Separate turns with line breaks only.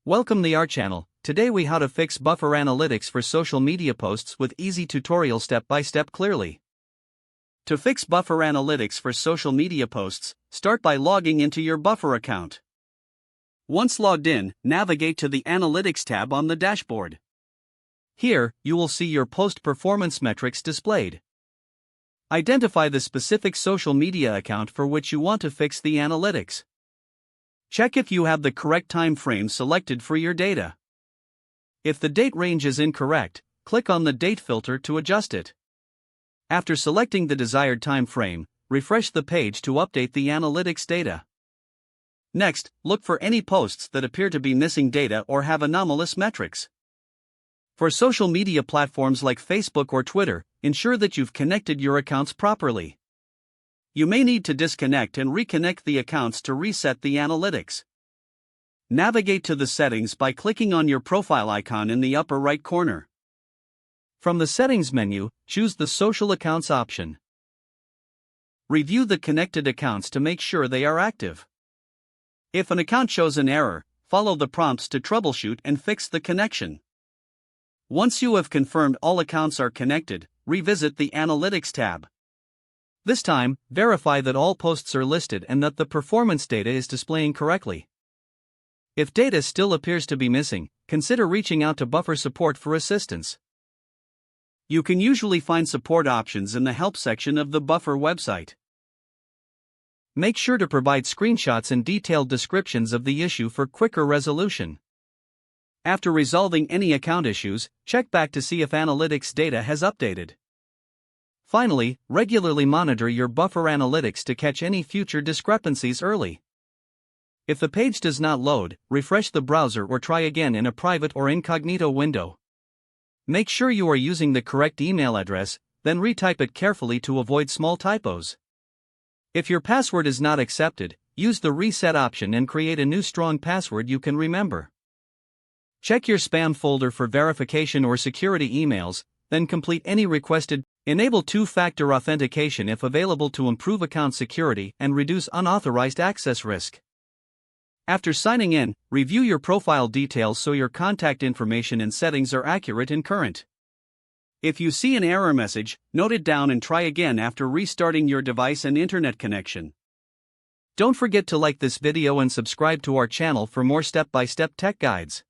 Welcome to our channel. Today we how to fix buffer analytics for social media posts with easy tutorial step by step clearly. To fix buffer analytics for social media posts, start by logging into your buffer account. Once logged in, navigate to the Analytics tab on the dashboard. Here, you will see your post performance metrics displayed. Identify the specific social media account for which you want to fix the analytics. Check if you have the correct time frame selected for your data. If the date range is incorrect, click on the date filter to adjust it. After selecting the desired time frame, refresh the page to update the analytics data. Next, look for any posts that appear to be missing data or have anomalous metrics. For social media platforms like Facebook or Twitter, ensure that you've connected your accounts properly. You may need to disconnect and reconnect the accounts to reset the analytics. Navigate to the settings by clicking on your profile icon in the upper right corner. From the settings menu, choose the social accounts option. Review the connected accounts to make sure they are active. If an account shows an error, follow the prompts to troubleshoot and fix the connection. Once you have confirmed all accounts are connected, revisit the Analytics tab. This time, verify that all posts are listed and that the performance data is displaying correctly. If data still appears to be missing, consider reaching out to Buffer Support for assistance. You can usually find support options in the help section of the Buffer website. Make sure to provide screenshots and detailed descriptions of the issue for quicker resolution. After resolving any account issues, check back to see if analytics data has updated. Finally, regularly monitor your buffer analytics to catch any future discrepancies early. If the page does not load, refresh the browser or try again in a private or incognito window. Make sure you are using the correct email address, then retype it carefully to avoid small typos. If your password is not accepted, use the reset option and create a new strong password you can remember. Check your spam folder for verification or security emails, then complete any requested. Enable two-factor authentication if available to improve account security and reduce unauthorized access risk. After signing in, review your profile details so your contact information and settings are accurate and current. If you see an error message, note it down and try again after restarting your device and internet connection. Don't forget to like this video and subscribe to our channel for more step-by-step tech guides.